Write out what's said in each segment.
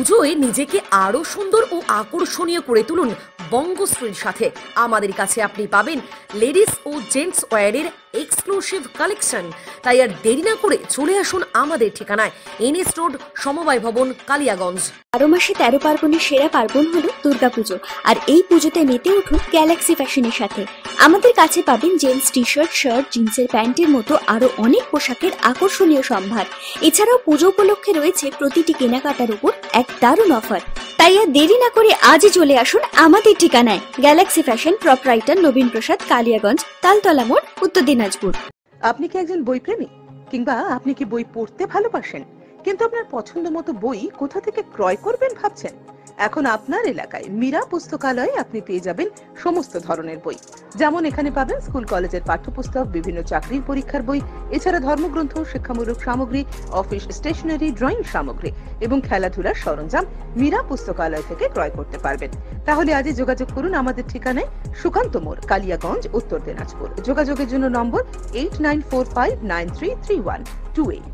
পুজোয় নিজেকে আরো সুন্দর ও আকর্ষণীয় করে তুলুন বঙ্গশ্রীর সাথে। আমাদের কাছে আপনি পাবেন লেডিস ও জেন্টস ওয়্যারের এক্সক্লুসিভ কালেকশন। তাই আর দেরি না করে চলে আসুন আমাদের ঠিকানায়, এনএস রোড, সমবায় ভবন, কালিয়াগঞ্জ। 12 মাসে 13 পার্বণের সেরা পার্বণ হলো দুর্গাপুজো, আর এই পুজোতে মেতে উঠুন গ্যালাক্সি ফ্যাশনের সাথে। আমাদের কাছে পাবেন জেন্টস টি শার্ট, শার্ট, জিন্সের প্যান্টের মতো আরো অনেক পোশাকের আকর্ষণীয় সম্ভার। এছাড়াও পুজো উপলক্ষে রয়েছে প্রতিটি কেনাকাটার উপর এক দারুণ অফার। তাই আর দেরি না করে আজই চলে আসুন আমাদের ঠিকানায়, গ্যালাক্সি ফ্যাশন, প্রোপ্রাইটার নবীন প্রসাদ, কালিয়াগঞ্জ, তালতলা মোড়, উত্তর দিনাজপুর। আপনি কি একজন বই প্রেমী, কিংবা আপনি কি বই পড়তে ভালোবাসেন কিন্তু আপনার পছন্দ মতো বই কোথা থেকে ক্রয় করবেন ভাবছেন? এখন আপনার এলাকায় মীরা পুস্তকালয়ে আপনি পেয়ে যাবেন সমস্ত ধরনের বই। যেমন এখানে পাবেন স্কুল কলেজের পাঠ্যপুস্তক, বিভিন্ন চাকরির পরীক্ষার বই, এছাড়া ধর্মগ্রন্থ, শিক্ষামূলক সামগ্রী, অফিস স্টেশনারি, ড্রয়িং সামগ্রী এবং খেলাধুলার সরঞ্জাম মীরা পুস্তকালয় থেকে ক্রয় করতে পারবেন। তাহলে আজই যোগাযোগ করুন আমাদের ঠিকানায়, সুকান্ত মোড়, কালিয়াগঞ্জ, উত্তর দিনাজপুর। যোগাযোগের জন্য নম্বর 8945933128।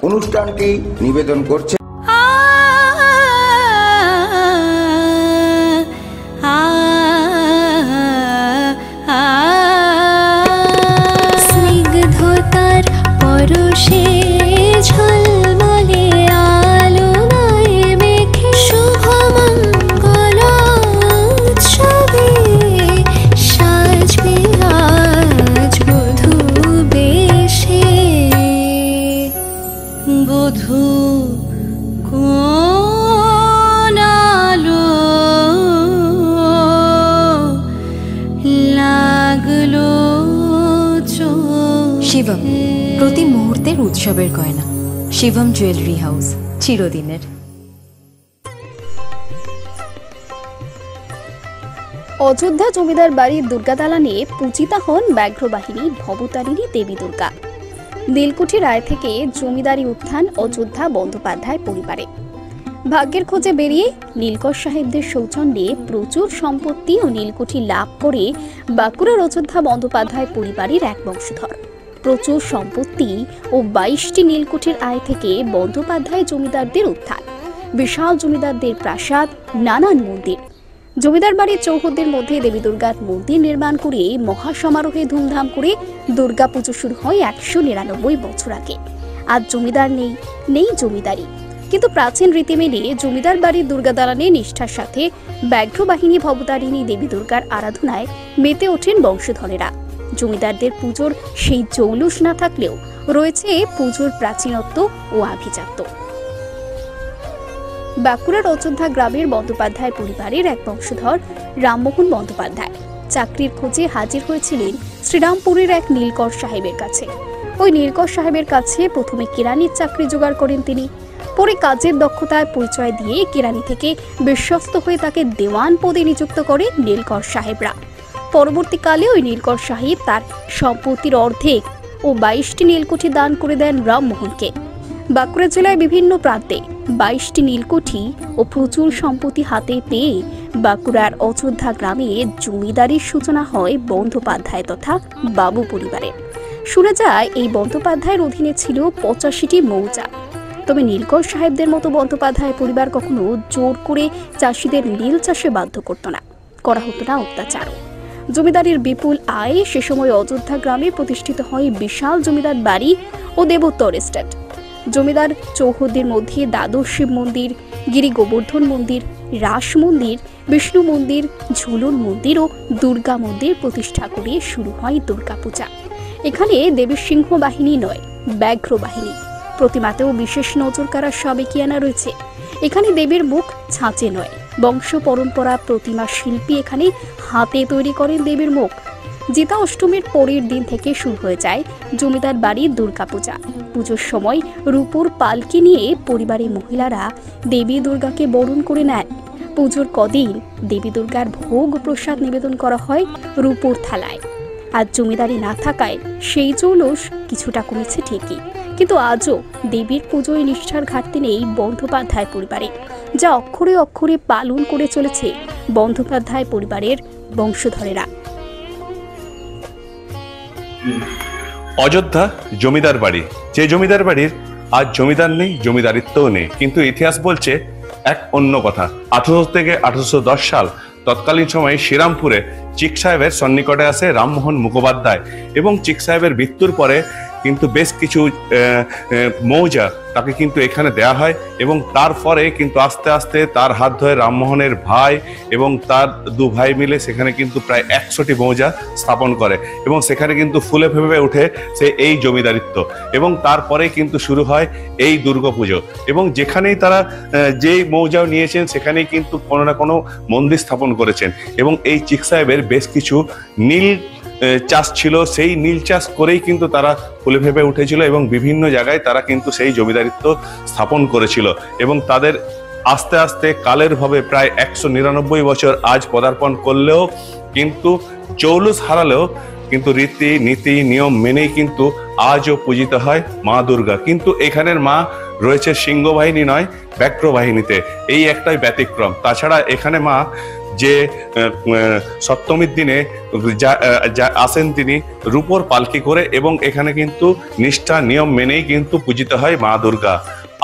অনুষ্ঠানটি নিবেদন করছে স্নিগ্ধতার পরশে ঝলমলে আলোয় মেখে শুভমঙ্গল উৎসবে সাজবে আজ বধূ বেশে। বধূ কোন আলো লাগলো শিবম, প্রতি মুহূর্তের উৎসবের গয়না। শিবম জুয়েলারি হাউস, চিরদিনের। অযোধ্যা জমিদার বাড়ির দুর্গাতালা নিয়ে পূজিতা হন ব্যাঘ্রবাহিনী ভবতারিণী দেবী দুর্গা। নীলকুঠি রায় থেকে জমিদারি উত্থান অযোধ্যা বন্দ্যোপাধ্যায় পরিবারে। ভাগ্যের খোঁজে বেরিয়ে নীলকর সাহেবদের সৌজন্যে প্রচুর সম্পত্তি ও নীলকুঠি লাভ করে বাঁকুড়ার অযোধ্যা বন্দ্যোপাধ্যায় পরিবারের এক বংশধর। প্রচুর সম্পত্তি ও 22টি নীলকুঠির আয় থেকে বন্দ্যোপাধ্যায় জমিদারদের উত্থান। বিশাল জমিদারদের প্রাসাদ, নানান মন্দির। জমিদার বাড়ির চৌহদ্দির মধ্যে দেবী দুর্গার মন্দির নির্মাণ করে মহাসমারোহে ধুমধাম করে দুর্গাপুজো শুরু হয় 199 বছর আগে। আজ জমিদার নেই, নেই জমিদারি, কিন্তু প্রাচীন রীতি মেনে জমিদার বাড়ির দুর্গা দালানে নিষ্ঠার সাথে ব্যাঘ্রবাহিনী ভবতারিণী দেবী দুর্গার আরাধনায় মেতে ওঠেন বংশধরেরা। জমিদারদের পুজোর সেই জৌলুস না থাকলেও রয়েছে পুজোর প্রাচীনত্ব ও আভিজাত্য। বাঁকুড়ার অযোধ্যা গ্রামের বন্দ্যোপাধ্যায় পরিবারের এক বংশধর রামমোহন বন্দ্যোপাধ্যায় চাকরির খোঁজে হাজির হয়েছিলেন শ্রীরামপুরের এক নীলকর সাহেবের কাছে। ওই নীলকর সাহেবের কাছে প্রথমে কেরানির চাকরি জোগাড় করেন তিনি। পরে কাজের দক্ষতার পরিচয় দিয়ে কেরানি থেকে বিশ্বস্ত হয়ে তাকে দেওয়ান পদে নিযুক্ত করে নীলকর সাহেবরা। পরবর্তীকালে ওই নীলকর সাহেব তার সম্পত্তির অর্ধেক ও 22টি নীলকুঠি দান করে দেন রামমোহনকে। বাঁকুড়া জেলায় বিভিন্ন প্রান্তে 22টি নীলকুঠি ও প্রচুর সম্পত্তি হাতে পেয়ে বাঁকুড়ার অযোধ্যা গ্রামে জমিদারির সূচনা হয় বন্দ্যোপাধ্যায় তথা বাবু পরিবারের। শোনা যায় এই বন্দ্যোপাধ্যায়ের অধীনে ছিল 85টি মৌজা। তবে নীলকর সাহেবদের মতো বন্দ্যোপাধ্যায় পরিবার কখনো জোর করে চাষিদের নীল চাষে বাধ্য করত না, করা হতো না অত্যাচারও। জমিদারির বিপুল আয় সে সময় অযোধ্যা গ্রামে প্রতিষ্ঠিত হয় বিশাল জমিদার বাড়ি ও দেবোত্তর এস্টেট। জমিদার চৌহদ্দির মধ্যে দ্বাদশ শিব মন্দির, গিরি গোবর্ধন মন্দির, রাস মন্দির, বিষ্ণু মন্দির, ঝুলন মন্দির ও দুর্গা মন্দির প্রতিষ্ঠা করে শুরু হয় দুর্গাপূজা। এখানে দেবীর সিংহ বাহিনী নয়, ব্যাঘ্র বাহিনী। প্রতিমাতেও বিশেষ নজর কাড়ার সাবেকিয়ানা রয়েছে। এখানে দেবীর মুখ ছাঁচে নয়, বংশ পরম্পরা প্রতিমা শিল্পী এখানে হাতে তৈরি করেন দেবীর মুখ। জিতা অষ্টমীর পরের দিন থেকে শুরু হয়ে যায় জমিদার বাড়ির দুর্গাপূজা। পুজোর সময় রূপোর পালকি নিয়ে পরিবারের মহিলারা দেবী দুর্গাকে বরণ করে নেন। পুজোর কদিন দেবী দুর্গার ভোগ প্রসাদ নিবেদন করা হয় রূপোর থালায়। আজ জমিদারি না থাকায় সেই জৌলুস কিছুটা কমেছে ঠিকই, কিন্তু আজও দেবীর পুজোয় নিষ্ঠার ঘাটতি নেই বন্দ্যোপাধ্যায় পরিবারে, যা অক্ষরে অক্ষরে পালন করে চলেছে বন্দ্যোপাধ্যায় পরিবারের বংশধরেরা। অযোধ্যা জমিদার বাড়ি, যে জমিদার বাড়ির আজ জমিদার নেই, জমিদারিত্বও নেই, কিন্তু ইতিহাস বলছে এক অন্য কথা। 1800 থেকে 1810 সাল তৎকালীন সময়ে শ্রীরামপুরে চিক সাহেবের সন্নিকটে আসে রামমোহন মুখোপাধ্যায়, এবং চিক সাহেবের মৃত্যুর পরে কিন্তু বেশ কিছু মৌজা তাকে কিন্তু এখানে দেয়া হয়, এবং তারপরে কিন্তু আস্তে আস্তে তার হাত ধরে রামমোহনের ভাই এবং তার দু ভাই মিলে সেখানে কিন্তু প্রায় 100টি মৌজা স্থাপন করে, এবং সেখানে কিন্তু ফুলে ফেপে ওঠে সে এই জমিদারিত্ব, এবং তারপরে কিন্তু শুরু হয় এই দুর্গাপুজো। এবং যেখানেই তারা যেই মৌজাও নিয়েছেন সেখানেই কিন্তু কোনো না কোনো মন্দির স্থাপন করেছেন, এবং এই চিক সাহেবের বেশ কিছু নীল চাষ ছিল, সেই নীল চাষ করেই কিন্তু তারা ফুলে ফেপে উঠেছিল, এবং বিভিন্ন জায়গায় তারা কিন্তু সেই জমিদারিত্ব স্থাপন করেছিল, এবং তাদের আস্তে আস্তে কালের ভাবে প্রায় 199 বছর আজ পদার্পণ করলেও কিন্তু জৌলুস হারালেও কিন্তু রীতি নীতি নিয়ম মেনেই কিন্তু আজও পূজিত হয় মা দুর্গা। কিন্তু এখানের মা রয়েছে সিংহ বাহিনী নয়, ব্যাঘ্র বাহিনীতে, এই একটাই ব্যতিক্রম। তাছাড়া এখানে মা যে সপ্তমীর দিনে যা আসেন তিনি রূপোর পালকি করে, এবং এখানে কিন্তু নিষ্ঠা নিয়ম মেনেই কিন্তু পূজিত হয় মা দুর্গা।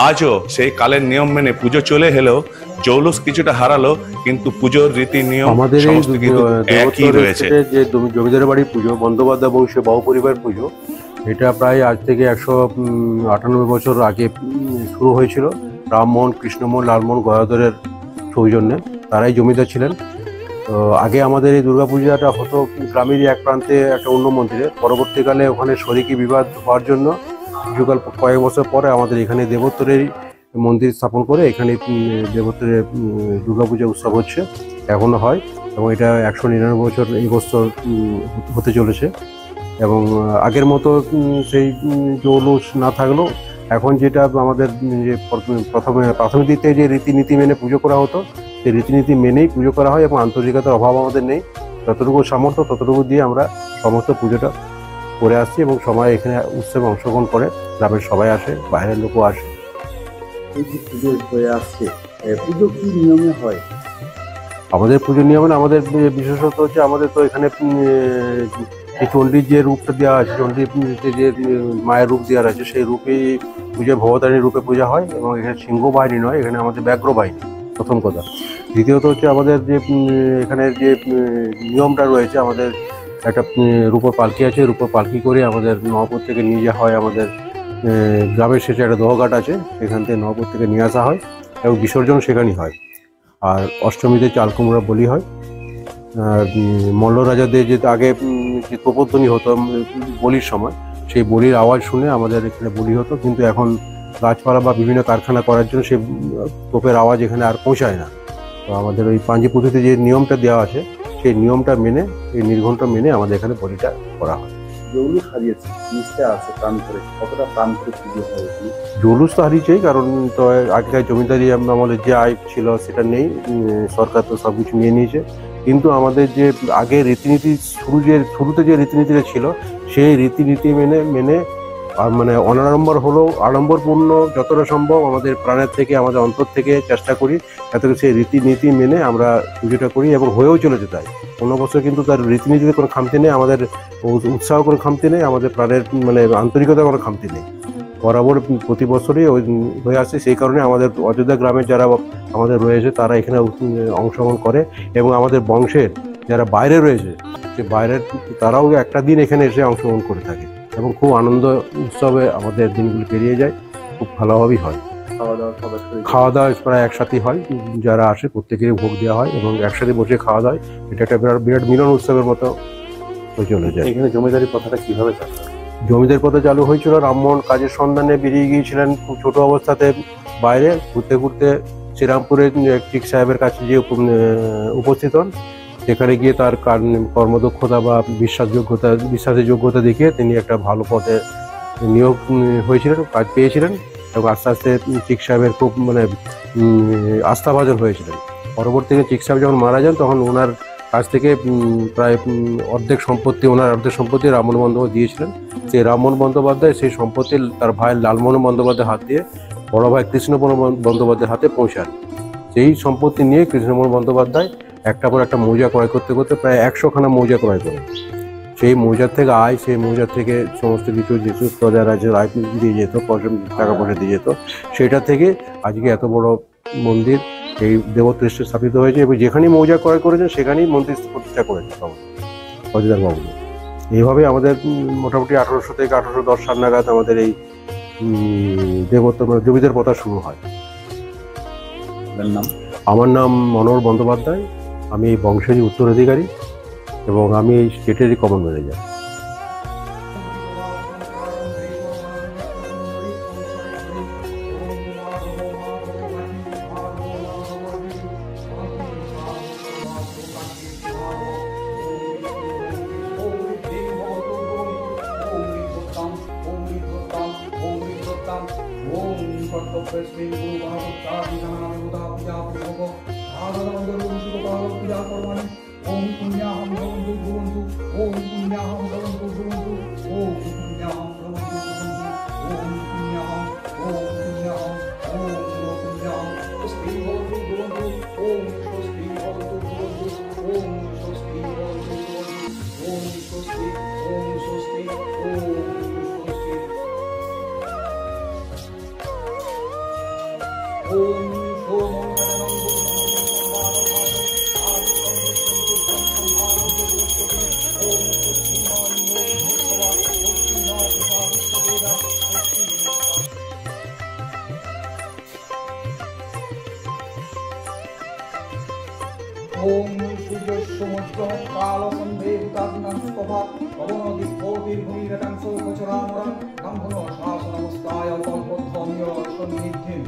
আজও সেই কালের নিয়ম মেনে পুজো চলে এলেও জৌলুস কিছুটা হারালো, কিন্তু পুজোর রীতি নিয়ম আমাদের সমস্ত কিন্তু একই রয়েছে। যে জমিদার বাড়ি পুজো, বন্দ্যোপাধ্যায় বংশীয় বাহু পরিবার পুজো, এটা প্রায় আজ থেকে 198 বছর আগে শুরু হয়েছিল। রামমোহন, কৃষ্ণমোহন, লালমোহন, গদাধরের সৌজন্যে, তারাই জমিদার ছিলেন। তো আগে আমাদের এই দুর্গাপূজাটা হতো গ্রামেরই এক প্রান্তে একটা অন্য মন্দিরে। পরবর্তীকালে ওখানে শরিকি বিবাদ হওয়ার জন্য কিছুকাল কয়েক বছর পরে আমাদের এখানে দেবোত্তরের মন্দির স্থাপন করে এখানে দেবোত্তরের দুর্গাপূজা উৎসব হচ্ছে, এখনো হয়, এবং এটা 199 বছর এই বছর হতে চলেছে। এবং আগের মতো সেই জৌলুস না থাকলেও এখন যেটা আমাদের যে প্রাথমিক দিক থেকে যে রীতিনীতি মেনে পুজো করা হতো, সেই রীতিনীতি মেনেই পুজো করা হয়, এবং আন্তরিকতার অভাব আমাদের নেই। যতটুকু সামর্থ্য ততটুকু দিয়ে আমরা সমস্ত পুজোটা করে আসছি, এবং সবাই এখানে উৎসবে অংশগ্রহণ করে, গ্রামের সবাই আসে, বাইরের লোকও আসে। এই যে পুজো হয়ে আসছে, পুজো কি নিয়মে হয়? আমাদের পুজোর নিয়মে আমাদের বিশেষত হচ্ছে আমাদের তো এখানে এই চণ্ডীর যে রূপটা দেওয়া আছে, চণ্ডীর যে মায়ের রূপ দেওয়া আছে, সেই রূপেই পুজো ভবতারিণী রূপে পূজা হয়, এবং এখানে সিংহ বাহিনী নয়, এখানে আমাদের ব্যাঘ্র বাহিনী প্রথম কথা। দ্বিতীয়ত হচ্ছে আমাদের যে এখানের যে নিয়মটা রয়েছে, আমাদের একটা রূপোর পালকি আছে, রূপোর পালকি করে আমাদের নবপুর থেকে নিয়ে যাওয়া হয়, আমাদের গ্রামের শেষে একটা দহঘাট আছে, সেখান থেকে নবপুর থেকে নিয়ে আসা হয়, এবং বিসর্জন সেখানেই হয়। আর অষ্টমীতে চাল কুমড়া বলি হয়। মল্ল রাজাদের যে আগে যে প্রবোধনী হতো বলির সময়, সেই বলির আওয়াজ শুনে আমাদের এখানে বলি হতো, কিন্তু এখন গাছপালা বা বিভিন্ন কারখানা করার জন্য সেই তোপের আওয়াজ এখানে আর পৌঁছায় না। তো আমাদের ওই পাঞ্জি পুঁথিতে যে নিয়মটা দেওয়া আছে, সেই নিয়মটা মেনে, এই নির্ঘণ্ট মেনে আমাদের এখানে বলিটা করা হয়। জৌলুস হারিয়েছে, জিনিসটা আছে প্রাণ করে, কতটা প্রাণ করে পুজো হয়? জৌলুস তো হারিয়েছেই, কারণ তো আগেকার জমিদারি আমলে যে আয় ছিল সেটা নেই, সরকার তো সব কিছু নিয়ে নিয়েছে। কিন্তু আমাদের যে আগে রীতিনীতি শুরুতে যে রীতিনীতিটা ছিল, সেই রীতিনীতি মেনে মানে অনাড়ম্বর হলেও আড়ম্বরপূর্ণ যতটা সম্ভব আমাদের প্রাণের থেকে, আমাদের অন্তর থেকে চেষ্টা করি যাতে সেই রীতিনীতি মেনে আমরা পুজোটা করি, এবং হয়েও চলেছে তাই। কোনো বছর কিন্তু তার রীতিনীতিতে কোনো খামতি নেই, আমাদের উৎসাহ কোনো খামতি নেই, আমাদের প্রাণের মানে আন্তরিকতা কোনো খামতি নেই, বরাবর প্রতি বছরই হয়ে আসছে। সেই কারণে আমাদের অযোধ্যা গ্রামের যারা আমাদের রয়েছে তারা এখানে অংশগ্রহণ করে, এবং আমাদের বংশের যারা বাইরে রয়েছে সে বাইরের তারাও একটা দিন এখানে এসে অংশগ্রহণ করে থাকে, এবং খুব আনন্দ উৎসবে আমাদের দিনগুলি পেরিয়ে যায়, খুব ভালোভাবেই হয়। খাওয়া দাওয়া প্রায় একসাথেই হয়, যারা আসে প্রত্যেকেরই ভোগ দেওয়া হয়, এবং একসাথে বসে খাওয়া দাওয়া। এটা একটা বিরাট মিলন উৎসবের মতো হয়ে চলে যায়। এখানে জমিদারি প্রথাটা কিভাবে চালু? জমিদার পথে চালু হয়েছিল, রামমোহন কাজের সন্ধানে বেরিয়ে গিয়েছিলেন খুব ছোট অবস্থাতে বাইরে ঘুরতে ঘুরতে, শ্রীরামপুরের চিক সাহেবের কাছে যে উপস্থিত হন, সেখানে গিয়ে তার কর্মদক্ষতা বা বিশ্বাসের যোগ্যতা দেখিয়ে তিনি একটা ভালো পদে নিয়োগ হয়েছিলেন, কাজ পেয়েছিলেন, এবং আস্তে আস্তে চিক সাহেবের খুব মানে আস্থাভাজন হয়েছিলেন। পরবর্তীতে চিক সাহেব যখন মারা যান তখন ওনার কাছ থেকে প্রায় অর্ধেক সম্পত্তি রামমোহন বন্দ্যোপাধ্যায় দিয়েছিলেন। সেই রামমোহন বন্দ্যোপাধ্যায় সেই সম্পত্তি তার ভাই লালমোহন বন্দ্যোপাধ্যায়ের হাত দিয়ে বড় ভাই কৃষ্ণমোহন বন্দ্যোপাধ্যায়ের হাতে পৌঁছান। সেই সম্পত্তি নিয়ে কৃষ্ণমোহন বন্দ্যোপাধ্যায় একটা পর একটা মৌজা ক্রয় করতে করতে প্রায় 100খানা মৌজা ক্রয় করেন। সেই মৌজার থেকে সেই মৌজার থেকে সমস্ত কিছু যেসব প্রজা রাজ্যের আয় দিয়ে যেত, টাকা পয়সা দিয়ে যেত, সেটা থেকে আজকে এত বড় মন্দির এই দেবতৃষ্ঠে স্থাপিত হয়েছে। এবং যেখানেই মৌজা ক্রয় করেছেন সেখানেই মন্দির প্রতিষ্ঠা করেছে অযোধ্যার বাবু। এইভাবে আমাদের মোটামুটি 1800 থেকে 1810 সাল নাগাদ আমাদের এই জমিদার প্রথা শুরু হয়। আমার নাম মনোহর বন্দ্যোপাধ্যায়, আমি এই বংশেরই উত্তরাধিকারী এবং আমি এই স্টেটেরই কমন ম্যানেজার। ओम पुण्याहम भवन्तु भवन्तु ओम पुण्याहम भवन्तु भवन्तु ओम पुण्याहम भवन्तु भवन्तु ओम पुण्याहम ओम पुण्याहम स्वस्ति भवन्तु भवन्तु ओम स्वस्ति भवन्तु भवन्तु ओम स्वस्ति भवन्तु भवन्तु ओम स्वस्ति ओम स्वस्ति ओम स्वस्ति ओम ओम सूर्यसमुद्र कालसन्देवताग्नस्तभा पवनदिग्भौतिर्भूमिरटं सोपचरामरं कम्भनो शासनमस्ताय कल्पध्वम्य सन्निधिं